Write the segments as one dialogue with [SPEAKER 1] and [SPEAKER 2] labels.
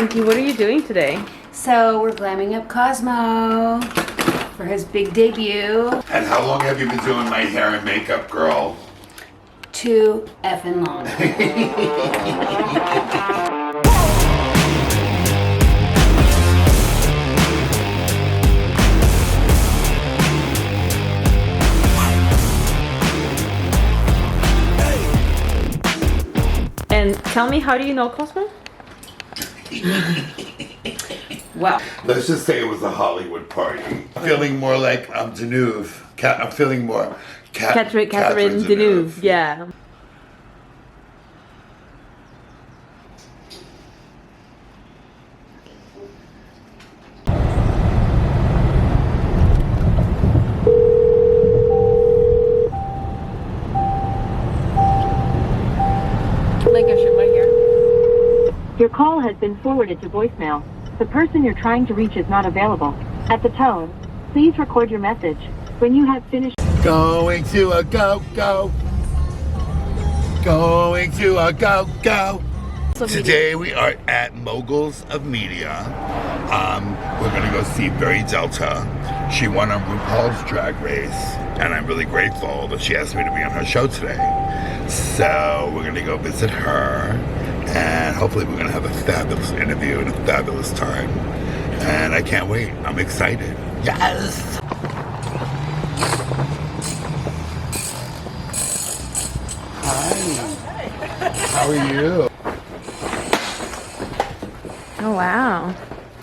[SPEAKER 1] Pinky, what are you doing today?
[SPEAKER 2] So we're glamming up Cosmo for his big debut.
[SPEAKER 3] And how long have you been doing my hair and makeup, girl?
[SPEAKER 2] Too effing long.
[SPEAKER 1] And tell me, how do you know Cosmo?
[SPEAKER 2] Well,
[SPEAKER 3] Let's just say it was a Hollywood party. I'm feeling more like Deneuve. I'm feeling more
[SPEAKER 1] Catherine Deneuve, yeah.
[SPEAKER 4] Your call has been forwarded to voicemail. The person you're trying to reach is not available. At the tone, please record your message. When you have finished...
[SPEAKER 3] Going to a go-go. Going to a go-go. Today we are at Moguls of Media. We're gonna go see Barry Delta. She won on RuPaul's Drag Race, and I'm really grateful that she asked me to be on her show today. So we're gonna go visit her, and hopefully we're gonna have a fabulous interview and a fabulous time. And I can't wait. I'm excited. Yes! Hi. How are you?
[SPEAKER 1] Oh, wow.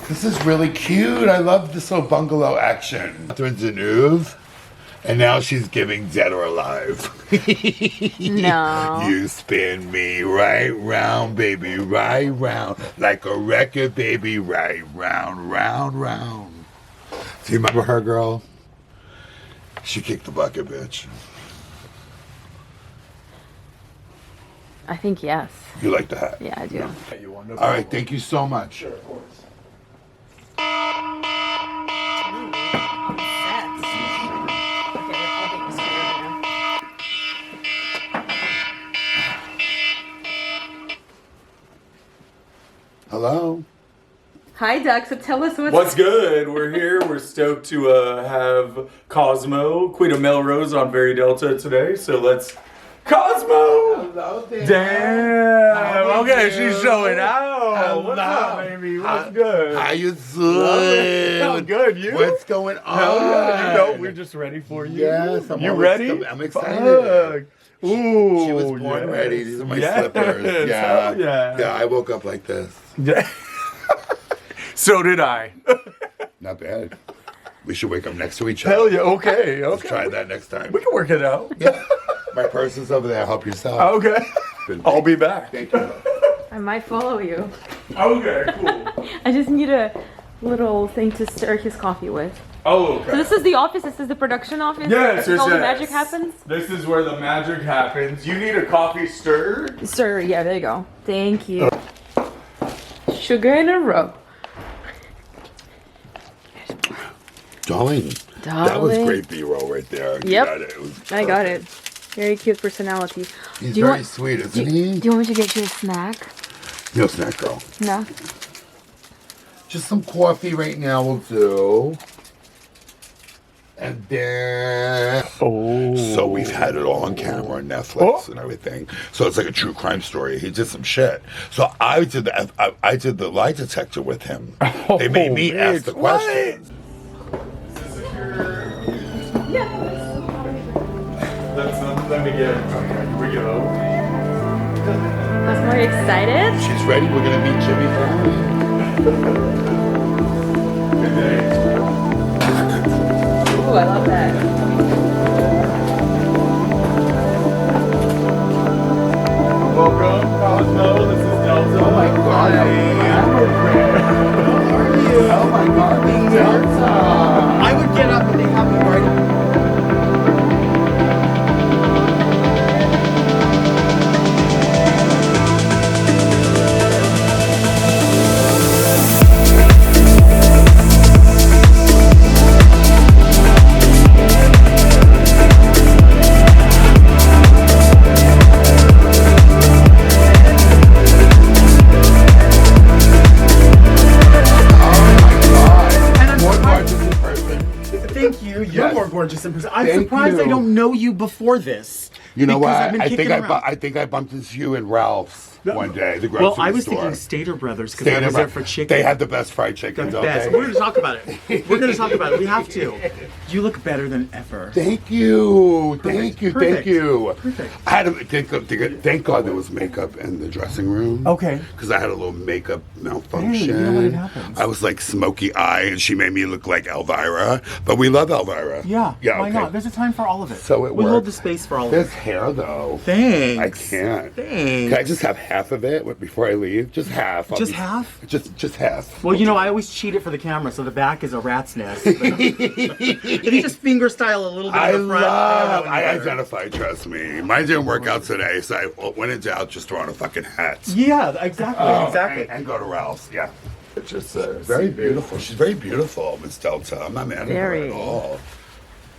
[SPEAKER 3] This is really cute. I love this little bungalow action. Catherine Deneuve, and now she's giving Dead or Alive.
[SPEAKER 1] No.
[SPEAKER 3] You spin me right round, baby, right round. Like a record, baby, right round, round, round. Do you remember her, girl? She kicked the bucket, bitch.
[SPEAKER 1] I think yes.
[SPEAKER 3] You like the hat?
[SPEAKER 1] Yeah, I do.
[SPEAKER 3] All right, thank you so much.
[SPEAKER 5] Sure, of course.
[SPEAKER 3] Hello?
[SPEAKER 1] Hi, Doug. So tell us
[SPEAKER 5] What's good? We're here. We're stoked to have Cosmo, Queen of Melrose on Very Delta today. So let's... Cosmo!
[SPEAKER 3] Hello there.
[SPEAKER 5] Damn!
[SPEAKER 3] How
[SPEAKER 5] Okay,
[SPEAKER 3] are
[SPEAKER 5] she's
[SPEAKER 3] you?
[SPEAKER 5] showing out.
[SPEAKER 3] Hello.
[SPEAKER 5] What's up, baby? What's good?
[SPEAKER 3] How you doing?
[SPEAKER 5] How good, you?
[SPEAKER 3] What's going on?
[SPEAKER 5] Hell yeah, you know, we're just ready for you.
[SPEAKER 3] Yes, I'm
[SPEAKER 5] You
[SPEAKER 3] always-
[SPEAKER 5] ready?
[SPEAKER 3] I'm excited.
[SPEAKER 5] Fuck. Ooh,
[SPEAKER 3] She was born
[SPEAKER 5] yes.
[SPEAKER 3] ready. These are my
[SPEAKER 5] Yes,
[SPEAKER 3] slippers. Yeah.
[SPEAKER 5] hell yeah.
[SPEAKER 3] Yeah, I woke up like this.
[SPEAKER 5] Yeah. So did I.
[SPEAKER 3] Not bad. We should wake up next to each other.
[SPEAKER 5] Hell yeah, okay,
[SPEAKER 3] Let's
[SPEAKER 5] okay.
[SPEAKER 3] try that next time.
[SPEAKER 5] We can work it out.
[SPEAKER 3] Yeah. My purse is over there. Help yourself.
[SPEAKER 5] Okay. I'll be back.
[SPEAKER 3] Thank you.
[SPEAKER 1] I might follow you.
[SPEAKER 5] Okay, cool.
[SPEAKER 1] I just need a little thing to stir his coffee with.
[SPEAKER 5] Oh, okay.
[SPEAKER 1] So this is the office. This is the production office.
[SPEAKER 5] Yes,
[SPEAKER 1] This is all the
[SPEAKER 5] yes.
[SPEAKER 1] magic happens.
[SPEAKER 5] This is where the magic happens. You need a coffee stirred?
[SPEAKER 1] Sir, yeah, there you go. Thank you. Sugar in a row.
[SPEAKER 3] Darling. That was great B-roll right there. You
[SPEAKER 1] Yep.
[SPEAKER 3] got it. It was
[SPEAKER 1] I got it.
[SPEAKER 3] perfect.
[SPEAKER 1] Very cute personality.
[SPEAKER 3] He's
[SPEAKER 1] Do you
[SPEAKER 3] very
[SPEAKER 1] want-
[SPEAKER 3] sweet, isn't
[SPEAKER 1] Do
[SPEAKER 3] he?
[SPEAKER 1] you want me to get you a snack?
[SPEAKER 3] No snack, girl.
[SPEAKER 1] No.
[SPEAKER 3] Just some coffee right now will do. And then...
[SPEAKER 5] Oh.
[SPEAKER 3] So we've had it all on camera on Netflix and everything. So it's like a true crime story. He did some shit. So I did the lie detector with him. They made me ask the
[SPEAKER 5] What?
[SPEAKER 3] questions.
[SPEAKER 5] Let me get it. Okay, here we go.
[SPEAKER 1] Was more excited?
[SPEAKER 3] She's ready. We're gonna meet Jimmy Fallon.
[SPEAKER 5] Good day.
[SPEAKER 1] Ooh, I love that.
[SPEAKER 5] Welcome, Cosmo. This is Delta.
[SPEAKER 3] Oh my God.
[SPEAKER 5] How are you?
[SPEAKER 3] Oh my God, Delta.
[SPEAKER 6] I would get up and they have me right. gorgeous in person. I'm
[SPEAKER 3] Thank
[SPEAKER 6] surprised
[SPEAKER 3] you.
[SPEAKER 6] I don't know you before this.
[SPEAKER 3] You know
[SPEAKER 6] because
[SPEAKER 3] what?
[SPEAKER 6] I've been kicking around.
[SPEAKER 3] I think I bumped into you in Ralph's one day. The
[SPEAKER 6] Well,
[SPEAKER 3] grocery
[SPEAKER 6] I was
[SPEAKER 3] store.
[SPEAKER 6] thinking Stater Brothers because I was there for chicken.
[SPEAKER 3] They had the best fried chicken,
[SPEAKER 6] the
[SPEAKER 3] don't
[SPEAKER 6] best.
[SPEAKER 3] they?
[SPEAKER 6] We're going to talk about it. We're going to talk about it. We have to. You look better than ever.
[SPEAKER 3] Thank you. Thank you.
[SPEAKER 6] Perfect.
[SPEAKER 3] Thank you.
[SPEAKER 6] Perfect.
[SPEAKER 3] I had thank God there was makeup in the dressing room.
[SPEAKER 6] Okay.
[SPEAKER 3] Because I had a little makeup malfunction.
[SPEAKER 6] Hey, you know what, it happens.
[SPEAKER 3] I was like smoky eye, and she made me look like Elvira. But we love Elvira.
[SPEAKER 6] Yeah.
[SPEAKER 3] Yeah.
[SPEAKER 6] Why
[SPEAKER 3] okay.
[SPEAKER 6] not? There's a time for all of it.
[SPEAKER 3] So it
[SPEAKER 6] we hold
[SPEAKER 3] works.
[SPEAKER 6] the space for all of
[SPEAKER 3] There's
[SPEAKER 6] it.
[SPEAKER 3] hair though.
[SPEAKER 6] Thanks.
[SPEAKER 3] I can't.
[SPEAKER 6] Thanks.
[SPEAKER 3] Can I just have half of it before I leave? Just half.
[SPEAKER 6] Just half?
[SPEAKER 3] Just half.
[SPEAKER 6] Well, you know, I always cheat it for the camera, so the back is a rat's nest. If you just finger style a little bit
[SPEAKER 3] I
[SPEAKER 6] of the front,
[SPEAKER 3] I identify, trust me. Mine didn't work out today, so I when in doubt, just throw on a fucking hat.
[SPEAKER 6] Yeah, exactly, exactly.
[SPEAKER 3] And go to Ralph's, yeah. It's just very beautiful. She's very beautiful, Miss Delta. I'm not mad at her
[SPEAKER 1] Very.
[SPEAKER 3] at all.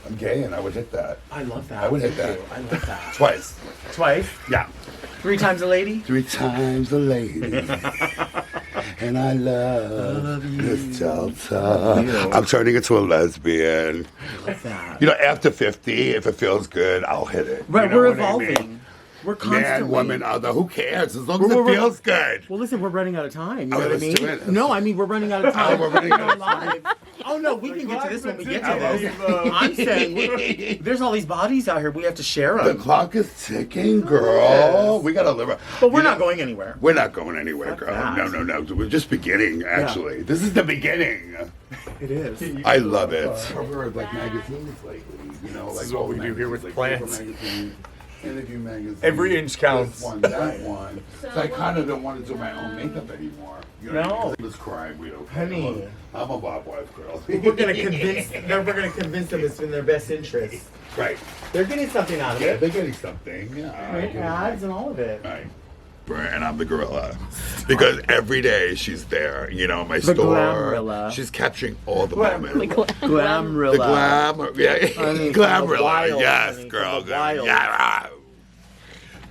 [SPEAKER 3] I'm gay and I would hit that.
[SPEAKER 6] I love that.
[SPEAKER 3] I would hit that.
[SPEAKER 6] I love that.
[SPEAKER 3] Twice.
[SPEAKER 6] Twice?
[SPEAKER 3] Yeah.
[SPEAKER 6] 3 times a lady?
[SPEAKER 3] 3 times a lady. And I love Miss Delta. I'm turning into a lesbian.
[SPEAKER 6] That.
[SPEAKER 3] You know, after 50, if it feels good, I'll hit it.
[SPEAKER 6] Right,
[SPEAKER 3] You know
[SPEAKER 6] we're
[SPEAKER 3] what I mean?
[SPEAKER 6] evolving. We're constantly.
[SPEAKER 3] Man, woman, other, who cares? As long as
[SPEAKER 6] We're-
[SPEAKER 3] it feels good.
[SPEAKER 6] Well, listen, we're running out of time. You know
[SPEAKER 3] Oh,
[SPEAKER 6] what I
[SPEAKER 3] let's
[SPEAKER 6] mean?
[SPEAKER 3] do it.
[SPEAKER 6] No, I mean we're running out of time.
[SPEAKER 3] we're running out of
[SPEAKER 6] live. Oh no, we can get to this when we get to
[SPEAKER 5] live
[SPEAKER 6] this.
[SPEAKER 5] material.
[SPEAKER 6] I'm saying there's all these bodies out here. We have to share
[SPEAKER 3] The
[SPEAKER 6] them.
[SPEAKER 3] clock is ticking, girl.
[SPEAKER 6] Yes.
[SPEAKER 3] We gotta live.
[SPEAKER 6] But we're not going anywhere.
[SPEAKER 3] We're not going anywhere,
[SPEAKER 6] Fuck
[SPEAKER 3] girl.
[SPEAKER 6] that.
[SPEAKER 3] No. We're just beginning, actually. This is the beginning.
[SPEAKER 6] It is.
[SPEAKER 3] I love it. Cover like magazines lately. You know,
[SPEAKER 5] This is what we do here with plants.
[SPEAKER 3] Interview magazine.
[SPEAKER 5] Every inch counts.
[SPEAKER 3] This one, that one. So I kind of don't want to do my own makeup anymore. You know,
[SPEAKER 6] No.
[SPEAKER 3] Let's cry. We don't.
[SPEAKER 6] Honey.
[SPEAKER 3] I'm a Bob wife girl.
[SPEAKER 6] We're gonna convince. We're gonna convince them it's in their best interest.
[SPEAKER 3] Right.
[SPEAKER 6] They're getting something out of
[SPEAKER 3] Yeah,
[SPEAKER 6] it.
[SPEAKER 3] they're getting something. Yeah.
[SPEAKER 6] Right? Ads and all of it.
[SPEAKER 3] Right. And I'm the gorilla. Because every day she's there, you know, my
[SPEAKER 6] The
[SPEAKER 3] store.
[SPEAKER 6] glamorilla.
[SPEAKER 3] She's capturing all the moments.
[SPEAKER 6] Glamorilla.
[SPEAKER 3] The glamour. Yeah.
[SPEAKER 6] Honey,
[SPEAKER 3] Glamorilla.
[SPEAKER 6] the wild,
[SPEAKER 3] Yes,
[SPEAKER 6] honey,
[SPEAKER 3] girl.
[SPEAKER 6] the wild.
[SPEAKER 3] Yeah.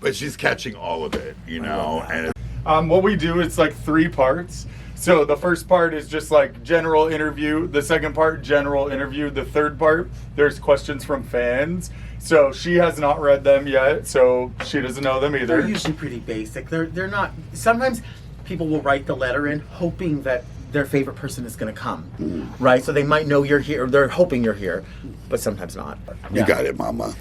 [SPEAKER 3] But she's catching all of it, you know. And
[SPEAKER 5] What we do, it's like 3 parts. So the first part is just like general interview. The second part, general interview. The third part, there's questions from fans. So she has not read them yet, so she doesn't know them
[SPEAKER 6] They're
[SPEAKER 5] either.
[SPEAKER 6] usually pretty basic. They're not. Sometimes people will write the letter in hoping that their favorite person is going to come, right? So they might know you're here. Or they're hoping you're here, but sometimes not.
[SPEAKER 3] you got it, mama.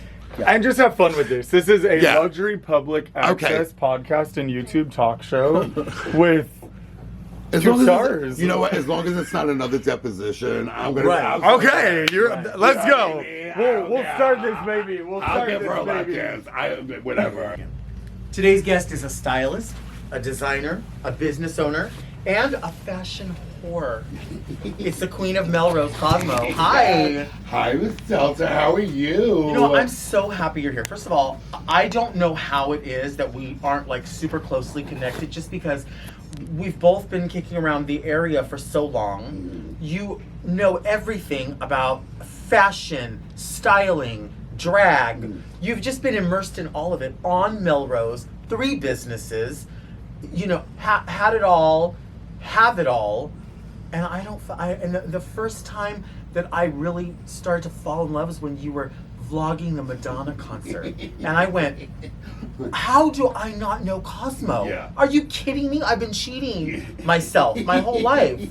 [SPEAKER 5] And just have fun with this. This is a
[SPEAKER 3] Yeah.
[SPEAKER 5] luxury public access podcast and YouTube talk show with
[SPEAKER 3] As
[SPEAKER 5] two
[SPEAKER 3] long as
[SPEAKER 5] stars.
[SPEAKER 3] you know what? As long as it's not another deposition, I'm gonna.
[SPEAKER 6] Right.
[SPEAKER 3] I'm
[SPEAKER 5] Okay, let's
[SPEAKER 3] You know
[SPEAKER 5] go.
[SPEAKER 3] what I mean?
[SPEAKER 5] We'll start this baby. We'll
[SPEAKER 3] I'll
[SPEAKER 5] start
[SPEAKER 3] give her a
[SPEAKER 5] this
[SPEAKER 3] lap
[SPEAKER 5] baby.
[SPEAKER 3] dance. Whatever.
[SPEAKER 6] Today's guest is a stylist, a designer, a business owner, and a fashion whore. It's the queen of Melrose, Cosmo. Hi.
[SPEAKER 3] Hi, Miss Delta. How are you?
[SPEAKER 6] You know, I'm so happy you're here. First of all, I don't know how it is that we aren't like super closely connected just because we've both been kicking around the area for so long. You know everything about fashion, styling, drag. You've just been immersed in all of it on Melrose, 3 businesses. You know, had it all, have it all. And and the first time that I really started to fall in love was when you were vlogging the Madonna concert. And I went, how do I not know Cosmo?
[SPEAKER 3] Yeah.
[SPEAKER 6] Are you kidding me? I've been cheating myself my whole life.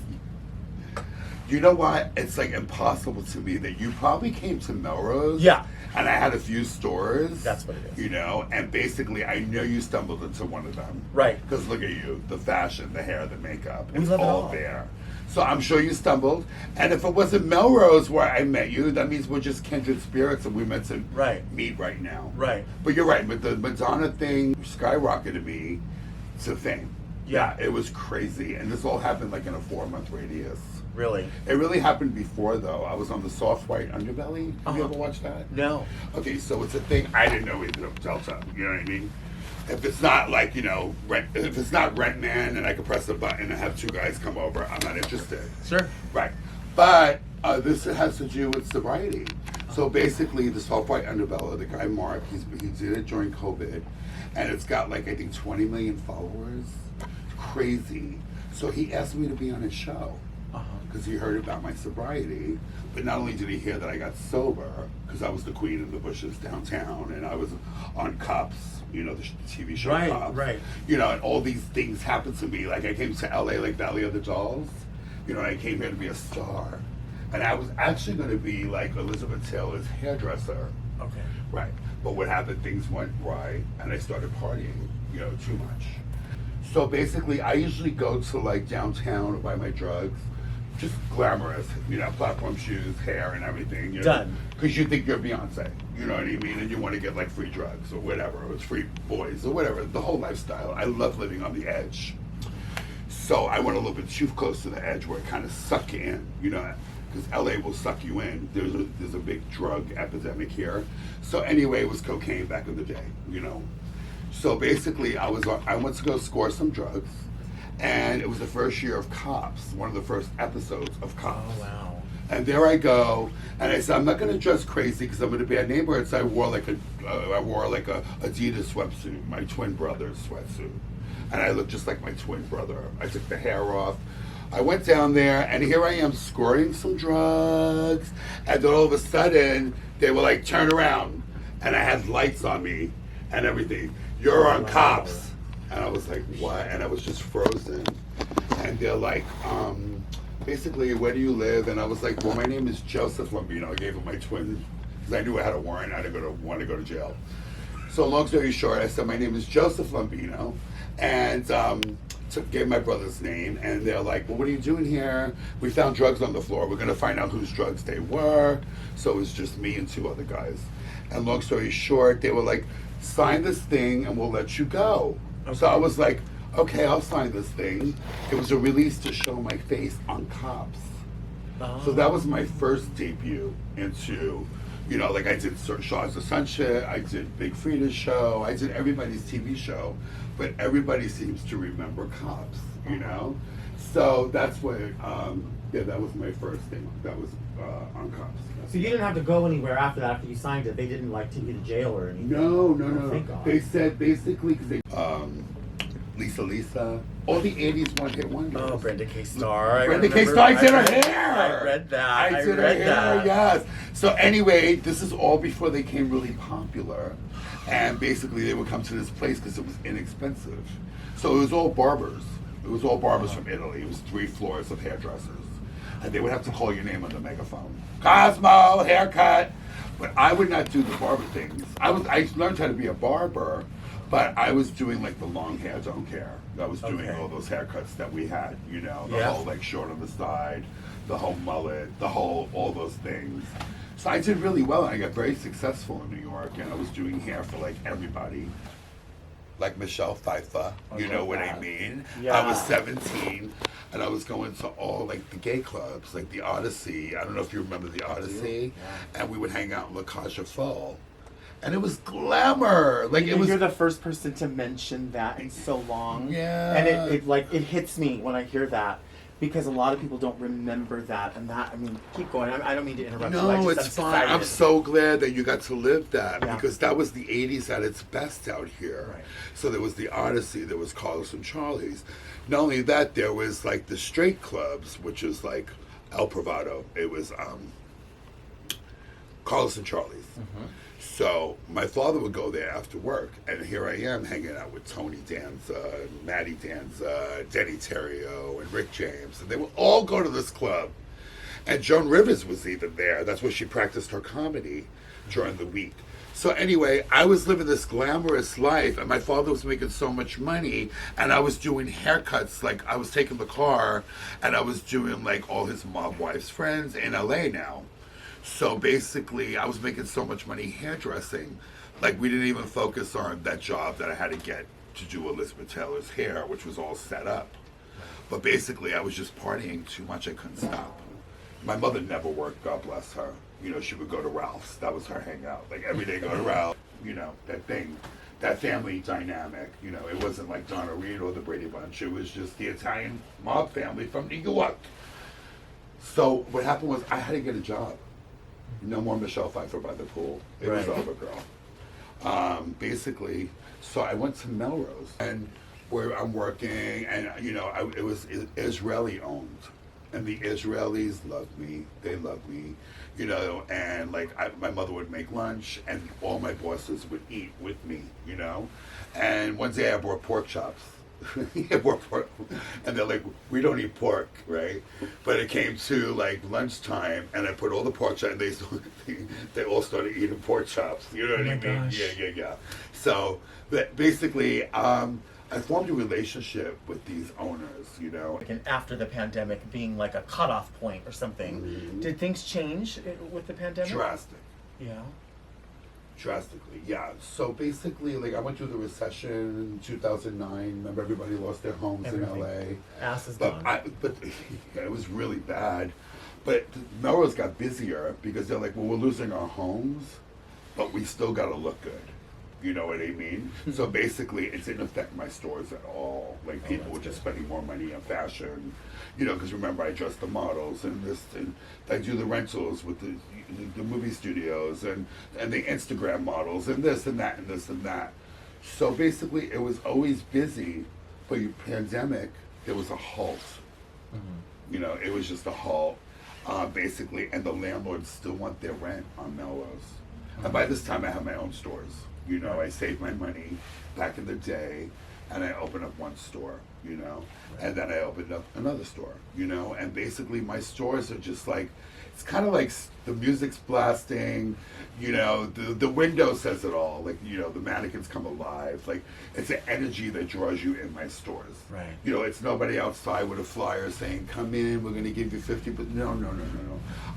[SPEAKER 3] You know what? It's like impossible to me that you probably came to Melrose.
[SPEAKER 6] Yeah.
[SPEAKER 3] And I had a few stores.
[SPEAKER 6] That's what it is.
[SPEAKER 3] You know, and basically I know you stumbled into one of them.
[SPEAKER 6] Right.
[SPEAKER 3] Because look at you, the fashion, the hair, the makeup.
[SPEAKER 6] We
[SPEAKER 3] It's
[SPEAKER 6] love it
[SPEAKER 3] all
[SPEAKER 6] all.
[SPEAKER 3] there. So I'm sure you stumbled. And if it wasn't Melrose where I met you, that means we're just kindred spirits and we're meant to
[SPEAKER 6] Right.
[SPEAKER 3] meet right now.
[SPEAKER 6] Right.
[SPEAKER 3] But you're right, but the Madonna thing skyrocketed me to fame.
[SPEAKER 6] Yeah.
[SPEAKER 3] It was crazy. And this all happened like in a 4-month radius.
[SPEAKER 6] Really?
[SPEAKER 3] It really happened before though. I was on the Soft White Underbelly. Have you
[SPEAKER 6] Uh-huh.
[SPEAKER 3] ever watched that?
[SPEAKER 6] No.
[SPEAKER 3] Okay, so it's a thing I didn't know either of Delta. You know what I mean? If it's not like, you know, if it's not Rent Man and I can press a button and have 2 guys come over, I'm not interested.
[SPEAKER 6] Sure.
[SPEAKER 3] Right. But this has to do with sobriety. So basically, the Soft White Underbelly, the guy Mark, he did it during COVID, and it's got like, I think, 20 million followers. It's crazy. So he asked me to be on his show. because he heard about my sobriety. But not only did he hear that I got sober, because I was the queen of the bushes downtown, and I was on Cops, you know, the TV show Cops.
[SPEAKER 6] Right.
[SPEAKER 3] You know, and all these things happened to me. Like I came to LA like Valley of the Dolls. You know, I came here to be a star. And I was actually going to be like Elizabeth Taylor's hairdresser.
[SPEAKER 6] Okay.
[SPEAKER 3] Right. But what happened, things went right, and I started partying, you know, too much. So basically, I usually go to like downtown to buy my drugs. Just glamorous, you know, platform shoes, hair, and everything. You know?
[SPEAKER 6] Done.
[SPEAKER 3] Because you think you're Beyonce, you know what I mean? And you want to get like free drugs or whatever, or it's free boys or whatever, the whole lifestyle. I love living on the edge. So I went a little bit too close to the edge where it kind of suck you in, you know, because LA will suck you in. There's a big drug epidemic here. So anyway, it was cocaine back in the day, you know. So basically, I went to go score some drugs. And it was the first year of Cops, one of the first episodes of Cops.
[SPEAKER 6] Oh, wow.
[SPEAKER 3] And there I go, and I said, I'm not going to dress crazy because I'm going to be a neighborhood. So I wore like a Adidas sweatsuit, my twin brother's sweatsuit, and I looked just like my twin brother. I took the hair off. I went down there, and here I am scoring some drugs, and then all of a sudden they were like, turn around, and I had lights on me and everything. You're on Cops. And I was like, what? And I was just frozen. And they're like, basically, where do you live? And I was like, well, my name is Joseph Lambino. I gave him my twin, because I knew I had a warrant. I didn't want to go to jail. So long story short, I said, my name is Joseph Lambino. And gave my brother's name. And they're like, well, what are you doing here? We found drugs on the floor. We're going to find out whose drugs they were. So it was just me and two other guys. And long story short, they were like, sign this thing and we'll let you go. Okay. So I was like, okay, I'll sign this thing. It was a release to show my face on Cops. Oh. So that was my first debut into, you know, like I did Shaw's of Sunshine, I did Big Frida's show, I did everybody's TV show, but everybody seems to remember Cops, you know? So that's what, that was my first thing. That was on Cops.
[SPEAKER 6] So you didn't have to go anywhere after that, after you signed it? They didn't like take you to jail or anything?
[SPEAKER 3] No.
[SPEAKER 6] Thank God.
[SPEAKER 3] They said basically, because they, Lisa, all the 80s one-hit wonders.
[SPEAKER 6] Oh, Brenda K. Starr.
[SPEAKER 3] Brenda K. Starr, I did her hair.
[SPEAKER 6] I read that.
[SPEAKER 3] I did her hair, yes. So anyway, this is all before they became really popular. And basically they would come to this place because it was inexpensive. So it was all barbers. It was all barbers from Italy. It was 3 floors of hairdressers. And they would have to call your name on the megaphone. Cosmo, haircut. But I would not do the barber things. I learned how to be a barber, but I was doing like the long hair, don't care. I was doing all those haircuts that we had, you know, the whole like short on the side, the whole mullet, all those things. So I did really well, and I got very successful in New York, and I was doing hair for like everybody. Like Michelle Pfeiffer, you know what I mean?
[SPEAKER 6] Yeah.
[SPEAKER 3] I was 17, and I was going to all like the gay clubs, like the Odyssey. I don't know if you remember the Odyssey. Yeah. And we would hang out in La Cage aux Folles. And it was glamour. Like it was.
[SPEAKER 6] You're the first person to mention that in so long.
[SPEAKER 3] Yeah.
[SPEAKER 6] And it hits me when I hear that. Because a lot of people don't remember that, and that, I mean, keep going. I don't mean to interrupt you.
[SPEAKER 3] No, it's fine. I'm so glad that you got to live that, because that was the 80s at its best out here. Right. So there was the Odyssey, there was Carlos and Charlie's. Not only that, there was like the straight clubs, which is like El Privado. It was Carlos and Charlie's. Mm-hmm. So my father would go there after work, and here I am hanging out with Tony Danza, Maddie Danza, Denny Terrio, and Rick James, and they would all go to this club. And Joan Rivers was even there. That's where she practiced her comedy during the week. So anyway, I was living this glamorous life, and my father was making so much money, and I was doing haircuts. Like I was taking the car, and I was doing like all his mob wives' friends in LA now. So basically, I was making so much money hairdressing. Like, we didn't even focus on that job that I had to get to do Elizabeth Taylor's hair, which was all set up. But basically, I was just partying too much. I couldn't stop. My mother never worked, God bless her. You know, she would go to Ralph's. That was her hangout. Like, every day go to Ralph's. You know, that thing, that family dynamic. You know, it wasn't like Donna Reed or the Brady Bunch. It was just the Italian mob family from New York. So what happened was I had to get a job. No more Michelle Pfeiffer by the pool. It was over, girl. Basically, so I went to Melrose, and where I'm working, and you know, it was Israeli owned, And the Israelis love me. They love me, you know. And like my mother would make lunch, and all my bosses would eat with me, you know. And one day I brought pork chops. I brought pork, and they're like, we don't eat pork, right? But it came to like lunchtime, and I put all the pork chops, and they all started eating pork chops. You know what I mean?
[SPEAKER 6] Gosh.
[SPEAKER 3] Yeah. So basically, I formed a relationship with these owners, you know.
[SPEAKER 6] And after the pandemic being like a cutoff point or something, did things change with the pandemic?
[SPEAKER 3] Drastic.
[SPEAKER 6] Yeah.
[SPEAKER 3] Drastically, yeah. So basically, like I went through the recession in 2009. Remember, everybody lost their homes
[SPEAKER 6] Everything.
[SPEAKER 3] in LA.
[SPEAKER 6] Ass is
[SPEAKER 3] But
[SPEAKER 6] gone.
[SPEAKER 3] yeah, it was really bad. But Melrose got busier because they're like, well, we're losing our homes, but we still got to look good. You know what I mean? So basically, it didn't affect my stores at all. Like people were just spending more money on fashion, you know. Because remember, I dress the models and this, and I do the rentals with the movie studios and the Instagram models and this and that and this and that. So basically, it was always busy. But your pandemic, there was a halt. You know, it was just a halt, basically, and the landlords still want their rent on Melrose. And by this time, I have my own stores. You know, I saved my money back in the day, and I opened up one store, you know, and then I opened up another store, you know, and basically my stores are just like, it's kind of like the music's blasting, you know, the window says it all, like, you know, the mannequins come alive, like, it's an energy that draws you in my stores.
[SPEAKER 6] Right.
[SPEAKER 3] You know, it's nobody outside with a flyer saying, come in, we're going to give you 50, but no.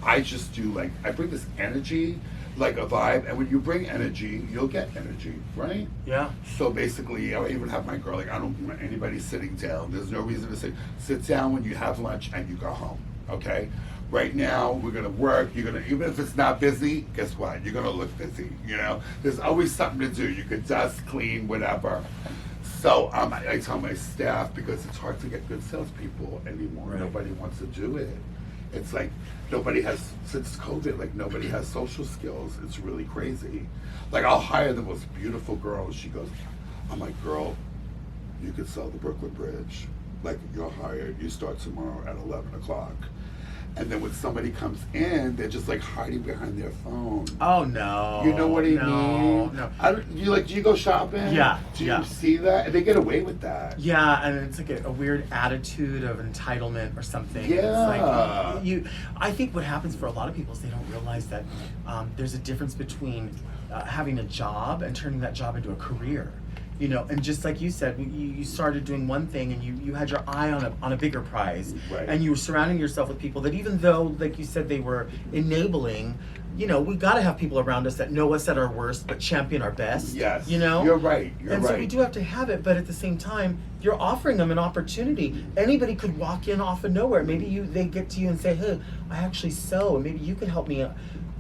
[SPEAKER 3] I just do, like, I bring this energy, like a vibe, and when you bring energy, you'll get energy, right?
[SPEAKER 6] Yeah.
[SPEAKER 3] So basically, I even have my girl, like, I don't want anybody sitting down. There's no reason to say, sit down when you have lunch and you go home, okay? Right now, we're gonna work, even if it's not busy, guess what? You're gonna look busy, you know? There's always something to do. You could dust, clean, whatever. So I tell my staff, because it's hard to get good salespeople anymore.
[SPEAKER 6] Right.
[SPEAKER 3] Nobody wants to do it. It's like nobody has, since COVID, like nobody has social skills. It's really crazy. Like I'll hire the most beautiful girl. She goes, I'm like, girl, you could sell the Brooklyn Bridge. Like you're hired, you start tomorrow at 11 o'clock. And then when somebody comes in, they're just like hiding behind their phone.
[SPEAKER 6] Oh no.
[SPEAKER 3] You know what I mean?
[SPEAKER 6] No.
[SPEAKER 3] Do you go shopping?
[SPEAKER 6] Yeah,
[SPEAKER 3] Do
[SPEAKER 6] yeah.
[SPEAKER 3] you see that? And they get away with that.
[SPEAKER 6] Yeah, and it's like a weird attitude of entitlement or something.
[SPEAKER 3] Yeah.
[SPEAKER 6] It's like I think what happens for a lot of people is they don't realize that there's a difference between having a job and turning that job into a career. You know, and just like you said, you started doing one thing and you had your eye on a bigger prize.
[SPEAKER 3] Right.
[SPEAKER 6] And you were surrounding yourself with people that, even though, like you said, they were enabling, you know, we got to have people around us that know us at our worst but champion our best.
[SPEAKER 3] Yes.
[SPEAKER 6] You know?
[SPEAKER 3] You're right. You're
[SPEAKER 6] and
[SPEAKER 3] right.
[SPEAKER 6] so we do have to have it, but at the same time, you're offering them an opportunity. Anybody could walk in off of nowhere. Maybe they get to you and say, hey, I actually sew, and maybe you can help me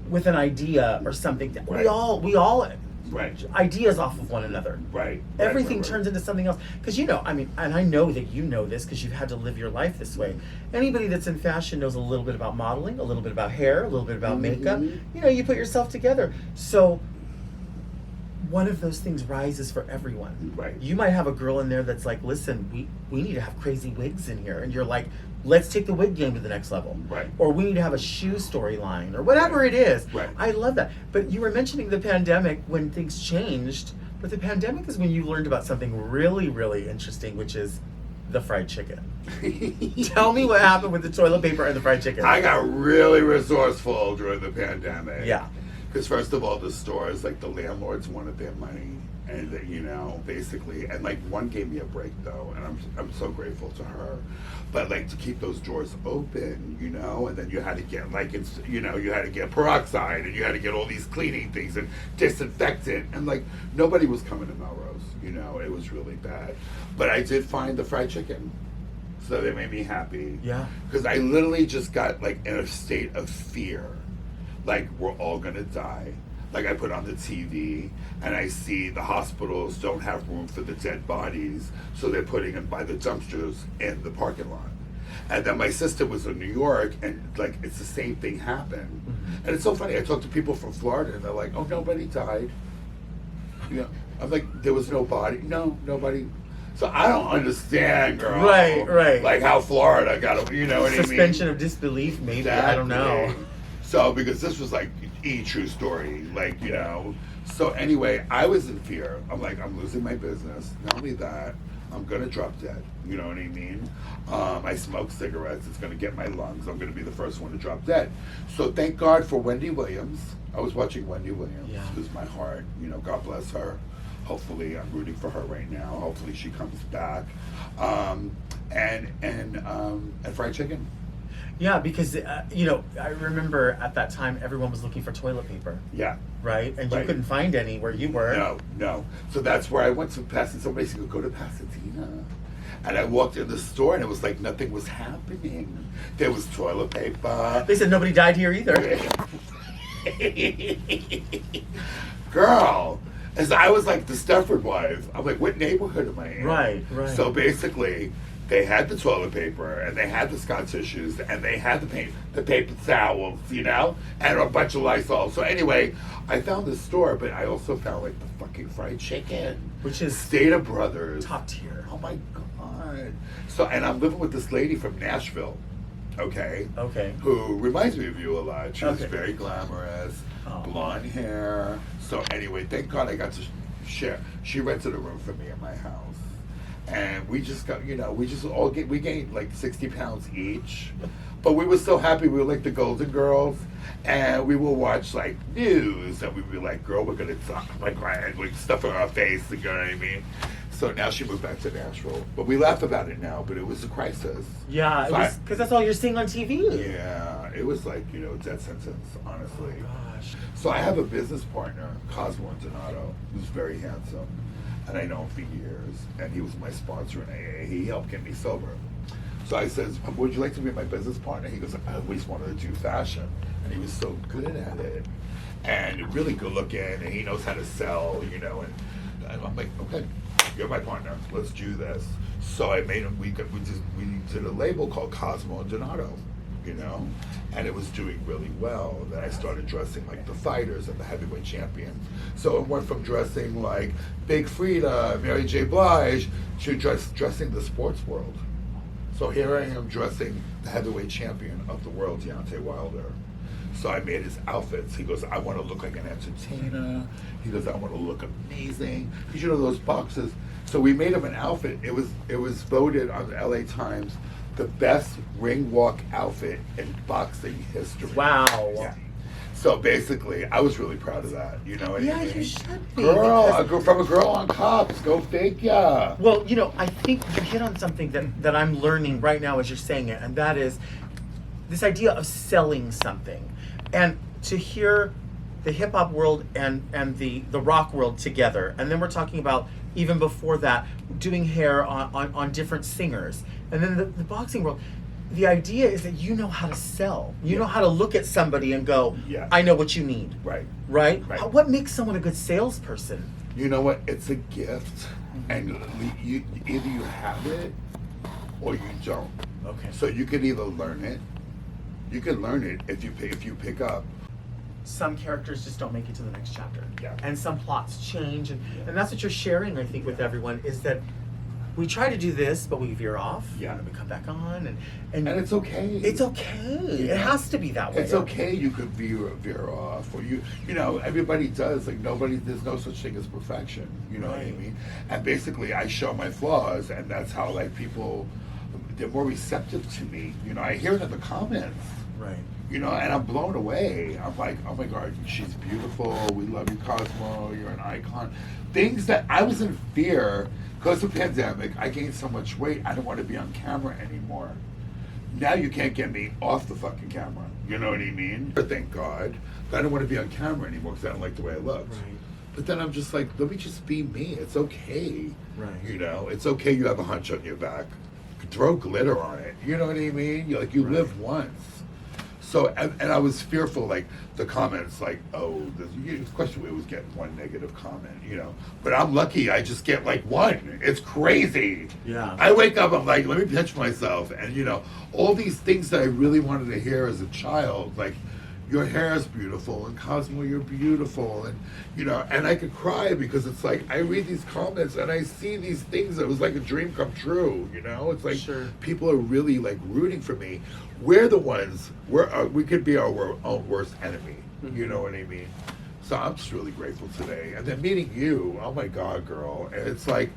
[SPEAKER 6] with an idea or something.
[SPEAKER 3] Right.
[SPEAKER 6] We all
[SPEAKER 3] Right.
[SPEAKER 6] ideas off of one another.
[SPEAKER 3] Right.
[SPEAKER 6] Everything
[SPEAKER 3] right.
[SPEAKER 6] turns into something else. Because, you know, I mean, and I know that you know this because you've had to live your life this way. Anybody that's in fashion knows a little bit about modeling, a little bit about hair, a little bit about makeup. You know, you put yourself together. So one of those things rises for everyone.
[SPEAKER 3] Right.
[SPEAKER 6] You might have a girl in there that's like, listen, we need to have crazy wigs in here. And you're like, let's take the wig game to the next level.
[SPEAKER 3] Right.
[SPEAKER 6] Or we need to have a shoe storyline or whatever it is.
[SPEAKER 3] Right.
[SPEAKER 6] I love that. But you were mentioning the pandemic when things changed. But the pandemic is when you learned about something really, really interesting, which is the fried chicken. Tell me what happened with the toilet paper and the fried chicken.
[SPEAKER 3] I got really resourceful during the pandemic.
[SPEAKER 6] Yeah.
[SPEAKER 3] Because first of all, the stores, like the landlords wanted their money, and you know, basically, and like one gave me a break though, and I'm so grateful to her. But like to keep those doors open, you know, and then you had to get like it's, you know, you had to get peroxide and you had to get all these cleaning things and disinfectant, and like nobody was coming to Melrose, you know, it was really bad. But I did find the fried chicken, so that made me happy.
[SPEAKER 6] Yeah.
[SPEAKER 3] Because I literally just got like in a state of fear. Like we're all gonna die. Like I put on the TV and I see the hospitals don't have room for the dead bodies, so they're putting them by the dumpsters in the parking lot. And then my sister was in New York, and like it's the same thing happened. And it's so funny. I talked to people from Florida, and they're like, "Oh, nobody died." You know, I'm like, "There was no body." No, nobody. So I don't understand, girl.
[SPEAKER 6] Right.
[SPEAKER 3] Like how Florida got a, you know what I mean?
[SPEAKER 6] Suspension of disbelief, maybe.
[SPEAKER 3] Exactly.
[SPEAKER 6] I don't know.
[SPEAKER 3] So, because this was like true story, like, you know. So anyway, I was in fear. I'm like, I'm losing my business. Not only that, I'm gonna drop dead. You know what I mean? I smoke cigarettes. It's gonna get my lungs. I'm gonna be the first one to drop dead. So thank God for Wendy Williams. I was watching Wendy Williams.
[SPEAKER 6] Yeah.
[SPEAKER 3] Who's my heart. You know, God bless her. Hopefully, I'm rooting for her right now. Hopefully, she comes back. And fried chicken.
[SPEAKER 6] Yeah, because, you know, I remember at that time everyone was looking for toilet paper,
[SPEAKER 3] Yeah.
[SPEAKER 6] right? And you
[SPEAKER 3] Right.
[SPEAKER 6] couldn't find any where you were.
[SPEAKER 3] No. So that's where I went to Pasadena. Somebody said, go to Pasadena. And I walked in the store and it was like nothing was happening. There was toilet paper.
[SPEAKER 6] They said nobody died here either.
[SPEAKER 3] Girl, as I was like the Stepford wife, I'm like, what neighborhood am I in?
[SPEAKER 6] Right.
[SPEAKER 3] So basically, they had the toilet paper, and they had the Scotch tissues, and they had the paper towels, you know, and a bunch of Lysol. So anyway, I found this store, but I also found like the fucking fried chicken,
[SPEAKER 6] Which is
[SPEAKER 3] Stater Brothers,
[SPEAKER 6] top tier.
[SPEAKER 3] Oh my God! So, and I'm living with this lady from Nashville, okay, who reminds me of you a lot. She's very glamorous, blonde hair. So anyway, thank God I got to share. She rented a room for me in my house. And we just got, you know, we gained like 60 pounds each. But we were so happy. We were like the Golden Girls. And we will watch like news. And we'd be like, girl, we're going to talk like stuff in our face. You know what I mean? So now she moved back to Nashville. But we laugh about it now. But it was a crisis.
[SPEAKER 6] Yeah, it was because that's all you're seeing on TV.
[SPEAKER 3] Yeah, it was like, you know, death sentence, honestly.
[SPEAKER 6] Oh, gosh.
[SPEAKER 3] So I have a business partner, Cosmo who's very handsome. And I know him for years, and he was my sponsor in AA. He helped get me sober. So I says, would you like to be my business partner? He goes, I always wanted to do fashion. And he was so good at it. And really good looking, and he knows how to sell, you know. And I'm like, okay, you're my partner. Let's do this. So I made him, we did a label called Cosmo and Donato, you know. And it was doing really well. And then I started dressing like the fighters and the heavyweight champions. So it went from dressing like Big Frida, Mary J. Blige, to dressing the sports world. So here I am dressing the heavyweight champion of the world, Deontay Wilder. So I made his outfits. He goes, I want to look like an entertainer. He goes, I want to look amazing. You know those boxes. So we made him an outfit. It was voted on the LA Times the best ring walk outfit in boxing history.
[SPEAKER 6] Wow.
[SPEAKER 3] Yeah. So basically, I was really proud of that. You know what I mean?
[SPEAKER 6] You should be.
[SPEAKER 3] Girl, from a girl on Cops, go figure.
[SPEAKER 6] Well, you know, I think you hit on something that I'm learning right now as you're saying it, and that is this idea of selling something. And to hear the hip hop world and the rock world together, and then we're talking about even before that, doing hair on different singers. And then the boxing world, the idea is that you know how to sell. You know how to look at somebody and go, I know what you need.
[SPEAKER 3] Right.
[SPEAKER 6] Right? What makes someone a good salesperson?
[SPEAKER 3] You know what? It's a gift. And you either you have it or you don't.
[SPEAKER 6] Okay.
[SPEAKER 3] So you can either learn it. You can learn it if you pick up.
[SPEAKER 6] Some characters just don't make it to the next chapter.
[SPEAKER 3] Yeah.
[SPEAKER 6] And some plots change. And that's what you're sharing, I think, with everyone, is that we try to do this, but we veer off.
[SPEAKER 3] Yeah.
[SPEAKER 6] And we come back on. And
[SPEAKER 3] it's okay.
[SPEAKER 6] It's okay. It has to be that way.
[SPEAKER 3] It's okay. You could veer off, or you know, everybody does. Like there's no such thing as perfection. You know what I mean? And basically, I show my flaws, and that's how like people, they're more receptive to me. You know, I hear it in the comments.
[SPEAKER 6] Right.
[SPEAKER 3] You know, and I'm blown away. I'm like, oh my God, she's beautiful. We love you, Cosmo. You're an icon. Things that I was in fear because of the pandemic. I gained so much weight. I don't want to be on camera anymore. Now you can't get me off the fucking camera. You know what I mean? Thank God. But I don't want to be on camera anymore because I don't like the way I look.
[SPEAKER 6] Right.
[SPEAKER 3] But then I'm just like, let me just be me. It's okay.
[SPEAKER 6] Right.
[SPEAKER 3] You know, it's okay you have a hunch on your back. Throw glitter on it. You know what I mean? You're like, you live once. So, and I was fearful, like, the comments, like, oh, especially we always get one negative comment, you know. But I'm lucky I just get, like, one. It's crazy.
[SPEAKER 6] Yeah.
[SPEAKER 3] I wake up, I'm like, let me pinch myself. And, you know, all these things that I really wanted to hear as a child, like, your hair is beautiful, and Cosmo, you're beautiful, and you know, and I could cry because it's like I read these comments and I see these things that was like a dream come true. You know, it's like people are really like rooting for me. We're the ones. We could be our own worst enemy. You know what I mean? So I'm just really grateful today, and then meeting you. Oh my God, girl! And it's like,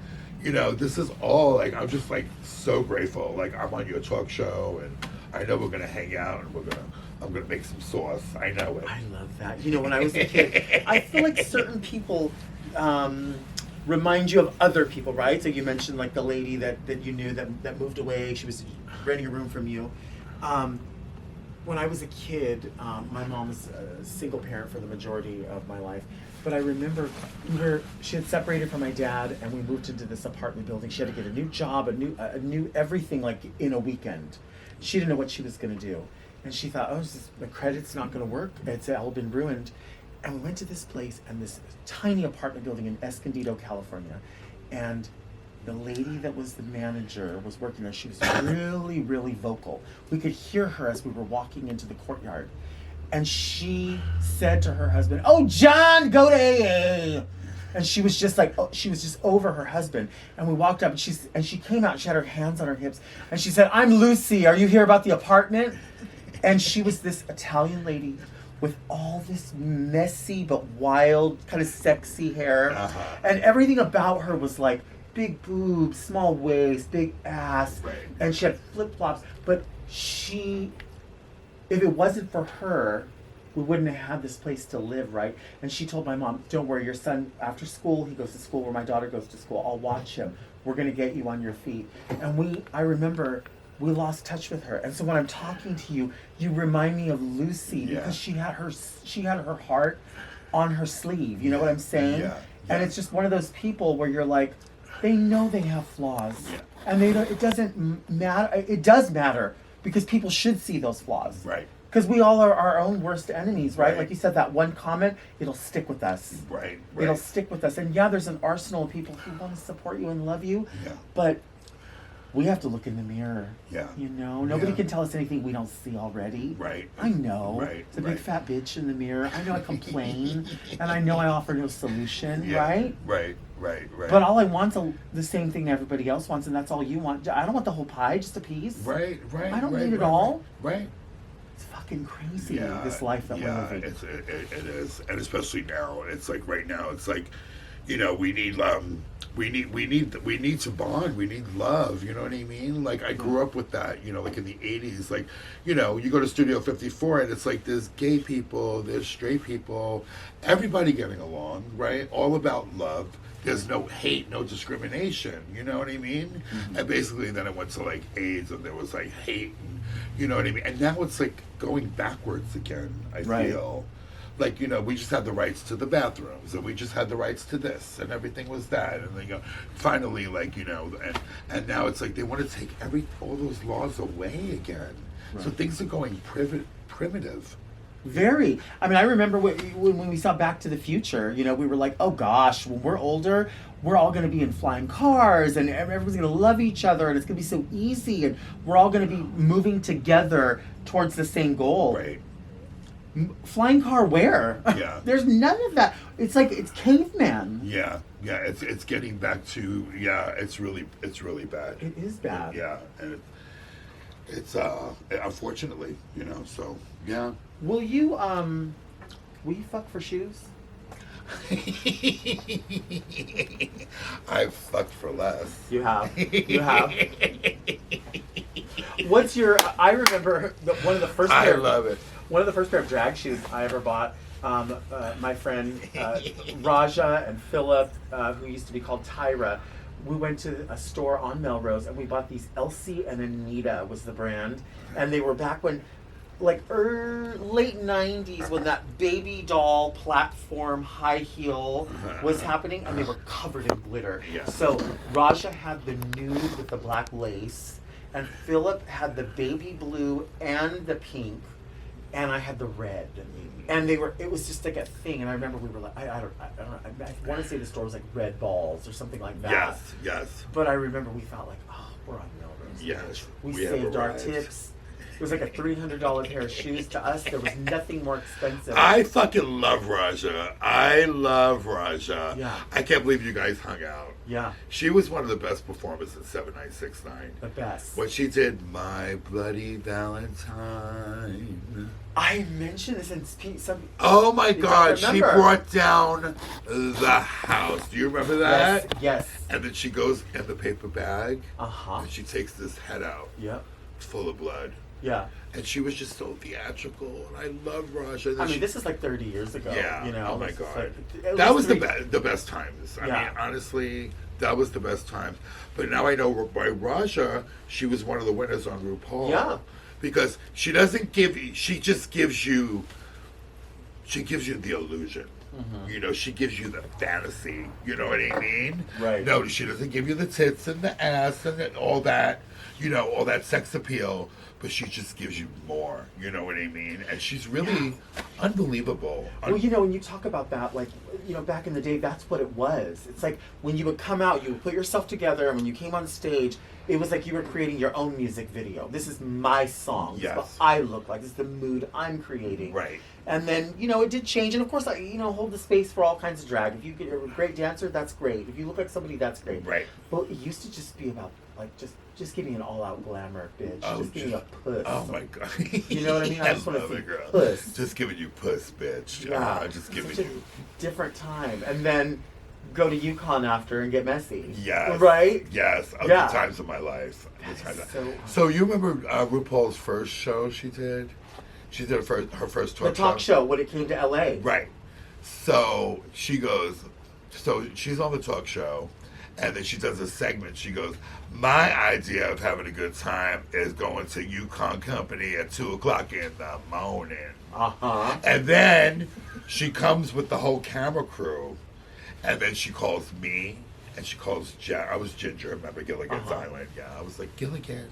[SPEAKER 3] you know, this is all like I'm just like so grateful. Like I'm on your talk show, and I know we're gonna hang out, and I'm gonna make some sauce. I know it.
[SPEAKER 6] I love that. You know, when I was a kid, I feel like certain people remind you of other people, right? So you mentioned like the lady that you knew that moved away. She was renting a room from you. When I was a kid, my mom was a single parent for the majority of my life. But I remember she had separated from my dad, and we moved into this apartment building. She had to get a new job, a new everything, like in a weekend. She didn't know what she was going to do. And she thought, oh, my credit's not going to work. It's all been ruined. And we went to this place, and this tiny apartment building in Escondido, California. And the lady that was the manager was working there. She was really, really vocal. We could hear her as we were walking into the courtyard. And she said to her husband, "Oh, John, go to AA." And she was just like, she was just over her husband. And we walked up, and she came out. She had her hands on her hips, and she said, "I'm Lucy. Are you here about the apartment?" And she was this Italian lady with all this messy but wild, kind of sexy hair, and everything about her was like big boobs, small waist, big ass, and she had flip flops. But if it wasn't for her, we wouldn't have had this place to live, right? And she told my mom, "Don't worry, your son, after school, he goes to school where my daughter goes to school. I'll watch him. We're going to get you on your feet." And I remember we lost touch with her. And so when I'm talking to you, you remind me of Lucy because she had her heart on her sleeve. You know what I'm saying? Yeah. And it's just one of those people where you're like, they know they have flaws. Yeah. And it doesn't matter. It does matter because people should see those flaws. Right. Because we all are our own worst enemies, right? Like you said, that one comment, it'll stick with us. Right. It'll stick with us. And yeah, there's an arsenal of people who want to support you and love you. Yeah. But we have to look in the mirror. Yeah. You know, nobody can tell us anything we don't see already. Right. I know. Right. It's a big fat bitch in the mirror. I know I complain, and I know I offer no solution. Yeah. Right. Right. Right. Right. But all I want's the same thing everybody else wants, and that's all you want. I don't want the whole pie, just a piece. Right. Right. I don't need it all. Right. It's fucking crazy. This life that we're living.
[SPEAKER 3] It is, and especially now. It's like right now. It's like, you know, we need to bond. We need love. You know what I mean? Like I grew up with that. You know, like in the '80s. Like, you know, you go to Studio 54 and it's like there's gay people, there's straight people, everybody getting along, right? All about love. There's no hate, no discrimination. You know what I mean? Mm-hmm. And basically, then it went to like AIDS, and there was like hate. And, you know what I mean? And now it's like going backwards again. I feel. Like, you know, we just had the rights to the bathrooms, and we just had the rights to this, and everything was that, and then, you know, finally, like, you know, and now it's like they want to take all those laws away again. Right. So things are going primitive.
[SPEAKER 6] Very. I mean, I remember when we saw Back to the Future, you know, we were like, oh gosh, when we're older, we're all going to be in flying cars, and everyone's going to love each other, and it's going to be so easy, and we're all going to be moving together towards the same goal. Right. Flying car where? Yeah. There's none of that. It's like it's caveman.
[SPEAKER 3] Yeah. Yeah, it's getting back to it's really bad.
[SPEAKER 6] It is bad.
[SPEAKER 3] Yeah. And it's unfortunately, you know, so yeah.
[SPEAKER 6] Will you fuck for shoes?
[SPEAKER 3] I've fucked for less.
[SPEAKER 6] You have. What's your I remember one of the first
[SPEAKER 3] I love it.
[SPEAKER 6] One of the first pair of drag shoes I ever bought, my friend Raja and Philip, who used to be called Tyra, we went to a store on Melrose and we bought these Elsie and Anita was the brand. And they were back when, like late 90s, when that baby doll platform high heel was happening, and they were covered in glitter. Yeah. So Raja had the nude with the black lace, and Philip had the baby blue and the pink, and I had the red, and it was just like a thing. And I remember we were like, I don't know, I want to say the store was like Red Balls or something like that. Yes. But I remember we felt like, oh, we're on Melrose.
[SPEAKER 3] Yes.
[SPEAKER 6] We saved our tips. was like a $300 pair of shoes. To us, there was nothing more expensive.
[SPEAKER 3] I fucking love Raja. I love Raja.
[SPEAKER 6] Yeah.
[SPEAKER 3] I can't believe you guys hung out.
[SPEAKER 6] Yeah,
[SPEAKER 3] She was one of the best performers in 7969.
[SPEAKER 6] the best.
[SPEAKER 3] When she did My Bloody Valentine.
[SPEAKER 6] I mentioned this in some.
[SPEAKER 3] Oh my
[SPEAKER 6] You don't
[SPEAKER 3] God, she
[SPEAKER 6] remember.
[SPEAKER 3] brought down the house. Do you remember that?
[SPEAKER 6] Yes.
[SPEAKER 3] And then she goes in the paper bag
[SPEAKER 6] Uh-huh.
[SPEAKER 3] and she takes this head out
[SPEAKER 6] Yep.
[SPEAKER 3] full of blood.
[SPEAKER 6] Yeah.
[SPEAKER 3] And she was just so theatrical. And I love Raja. And
[SPEAKER 6] I
[SPEAKER 3] then
[SPEAKER 6] mean,
[SPEAKER 3] she-
[SPEAKER 6] this is like 30 years ago.
[SPEAKER 3] Yeah.
[SPEAKER 6] You know.
[SPEAKER 3] Oh my
[SPEAKER 6] This is
[SPEAKER 3] God.
[SPEAKER 6] like- at
[SPEAKER 3] That was
[SPEAKER 6] least
[SPEAKER 3] the best times. I
[SPEAKER 6] Yeah.
[SPEAKER 3] mean, honestly, that was the best times. But now I know by Raja, she was one of the winners on RuPaul.
[SPEAKER 6] Yeah.
[SPEAKER 3] Because she doesn't give you, she just gives you, she gives you the illusion.
[SPEAKER 6] Mm-hmm.
[SPEAKER 3] You know, she gives you the fantasy. You know what I mean?
[SPEAKER 6] Right.
[SPEAKER 3] No, she doesn't give you the tits and the ass and all that, you know, all that sex appeal. But she just gives you more. You know what I mean? And she's really unbelievable.
[SPEAKER 6] Well, you know, when you talk about that, like, you know, back in the day, that's what it was. It's like when you would come out, you would put yourself together, and when you came on stage, it was like you were creating your own music video. This is my song. This is what
[SPEAKER 3] Yes.
[SPEAKER 6] I look like. This is the mood I'm creating.
[SPEAKER 3] Right.
[SPEAKER 6] And then, you know, it did change. And of course, I, you know, hold the space for all kinds of drag. If you're a great dancer, that's great. If you look like somebody, that's great.
[SPEAKER 3] Right.
[SPEAKER 6] But it used to just be about, like, just give me an all-out glamour, bitch.
[SPEAKER 3] Oh,
[SPEAKER 6] just give me a puss.
[SPEAKER 3] Oh my God.
[SPEAKER 6] You know what I mean? I just wanna
[SPEAKER 3] love
[SPEAKER 6] see
[SPEAKER 3] it, girl.
[SPEAKER 6] puss.
[SPEAKER 3] Just giving you puss, bitch.
[SPEAKER 6] Yeah,
[SPEAKER 3] Just
[SPEAKER 6] it's
[SPEAKER 3] giving
[SPEAKER 6] such
[SPEAKER 3] you.
[SPEAKER 6] a different time, and then go to UConn after and get messy.
[SPEAKER 3] Yes.
[SPEAKER 6] Right?
[SPEAKER 3] Yes. Of
[SPEAKER 6] Yeah.
[SPEAKER 3] the times of my life.
[SPEAKER 6] That
[SPEAKER 3] The times
[SPEAKER 6] is
[SPEAKER 3] of-
[SPEAKER 6] so-
[SPEAKER 3] So you remember RuPaul's first show she did? She did her first
[SPEAKER 6] The talk show when it came to LA.
[SPEAKER 3] Right. So she goes, so she's on the talk show, and then she does a segment. She goes, my idea of having a good time is going to Yukon Company at 2:00 in the morning.
[SPEAKER 6] Uh-huh.
[SPEAKER 3] And then she comes with the whole camera crew, and then she calls me, and she calls I was Ginger, remember Gilligan's Island? Yeah, I was like, Gilligan.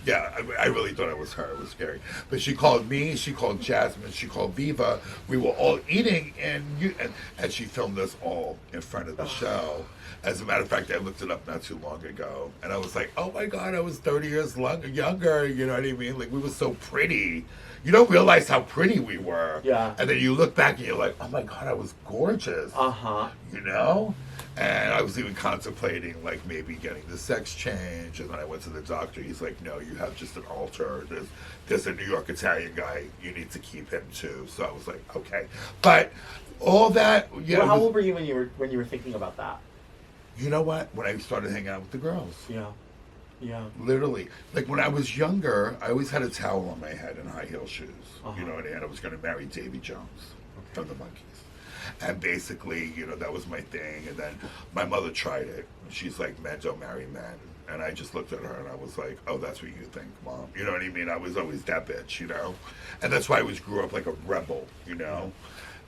[SPEAKER 3] Yeah, I really thought it was her. It was scary. But she called me, she called Jasmine, she called Viva. We were all eating, and she filmed us all in front of the show. As a matter of fact, I looked it up not too long ago, and I was like, oh my God, I was 30 years younger, you know what I mean? Like, we were so pretty. You don't realize how pretty we were.
[SPEAKER 6] Yeah.
[SPEAKER 3] And then you look back and you're like, oh my God, I was gorgeous.
[SPEAKER 6] Uh-huh.
[SPEAKER 3] You know? And I was even contemplating, like, maybe getting the sex change. And then I went to the doctor. He's like, no, you have just an alter. There's a New York Italian guy. You need to keep him, too. So I was like, okay. But all that, yeah.
[SPEAKER 6] Well, how old were you when you were thinking about that?
[SPEAKER 3] You know what? When I started hanging out with the girls.
[SPEAKER 6] Yeah. Yeah.
[SPEAKER 3] Literally. Like, when I was younger, I always had a towel on my head and high heel shoes.
[SPEAKER 6] Uh-huh.
[SPEAKER 3] You know what I mean? I was going to marry Davy Jones from the Monkees. And basically, you know, that was my thing. And then my mother tried it. She's like, men don't marry men. And I just looked at her and I was like, oh, that's what you think, Mom. You know what I mean? I was always that bitch, you know? And that's why I always grew up like a rebel, you know?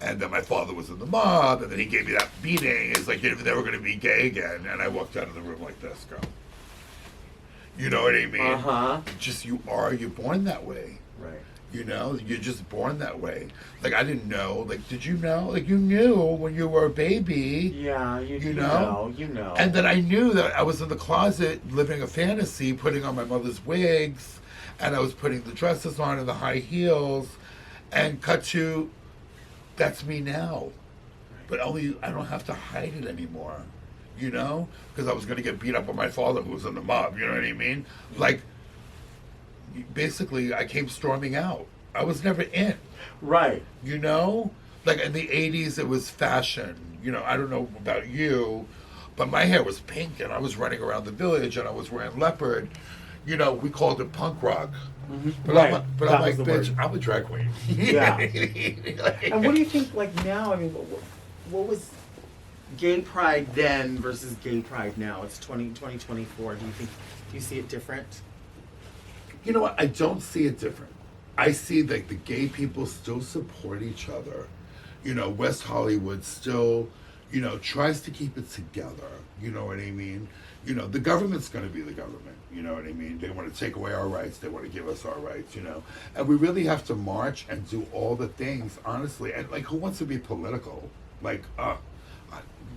[SPEAKER 3] And then my father was in the mob, and then he gave me that beating. It's like, you're never going to be gay again. And I walked out of the room like this, girl. You know what I mean?
[SPEAKER 6] Uh-huh.
[SPEAKER 3] Just you're born that way.
[SPEAKER 6] Right.
[SPEAKER 3] You know, you're just born that way. Like, I didn't know. Like, did you know? Like, you knew when you were a baby.
[SPEAKER 6] Yeah,
[SPEAKER 3] You know?
[SPEAKER 6] You know.
[SPEAKER 3] And then I knew that I was in the closet living a fantasy, putting on my mother's wigs, and I was putting the dresses on and the high heels, and cut to, that's me now. But only, I don't have to hide it anymore. You know? Because I was going to get beat up by my father who was in the mob. You know what I mean? Like, basically, I came storming out. I was never in.
[SPEAKER 6] Right.
[SPEAKER 3] You know? Like, in the 80s, it was fashion. You know, I don't know about you, but my hair was pink, and I was running around the village, and I was wearing leopard. You know, we called it punk rock. But
[SPEAKER 6] Right.
[SPEAKER 3] I'm
[SPEAKER 6] That
[SPEAKER 3] like,
[SPEAKER 6] was the
[SPEAKER 3] bitch,
[SPEAKER 6] word.
[SPEAKER 3] I'm a drag queen.
[SPEAKER 6] Yeah.
[SPEAKER 3] Like-
[SPEAKER 6] And what do you think, like, now? I mean, what was gay pride then versus gay pride now? It's 2024. Do you see it different?
[SPEAKER 3] You know what? I don't see it different. I see that the gay people still support each other. You know, West Hollywood still, you know, tries to keep it together. You know what I mean? You know, the government's going to be the government. You know what I mean? They want to take away our rights. They want to give us our rights, you know. And we really have to march and do all the things, honestly. And, like, who wants to be political? Like,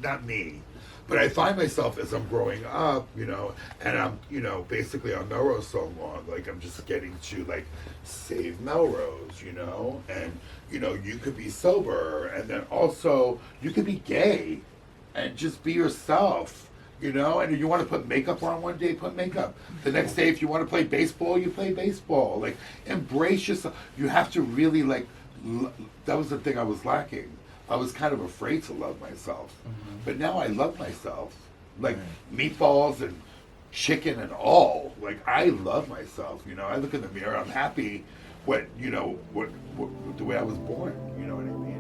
[SPEAKER 3] not me. But I find myself as I'm growing up, and I'm, basically on Melrose so long, like I'm just getting to like save Melrose, and you could be sober, and then also you could be gay, and just be yourself. And if you want to put makeup on one day, put makeup. The next day, if you want to play baseball, you play baseball. Like, embrace yourself. You have to really, like, that was the thing I was lacking. I was kind of afraid to love myself. But now I love myself. Like, meatballs and chicken and all. Like, I love myself, I look in the mirror, I'm happy the way I was born, you know what I mean?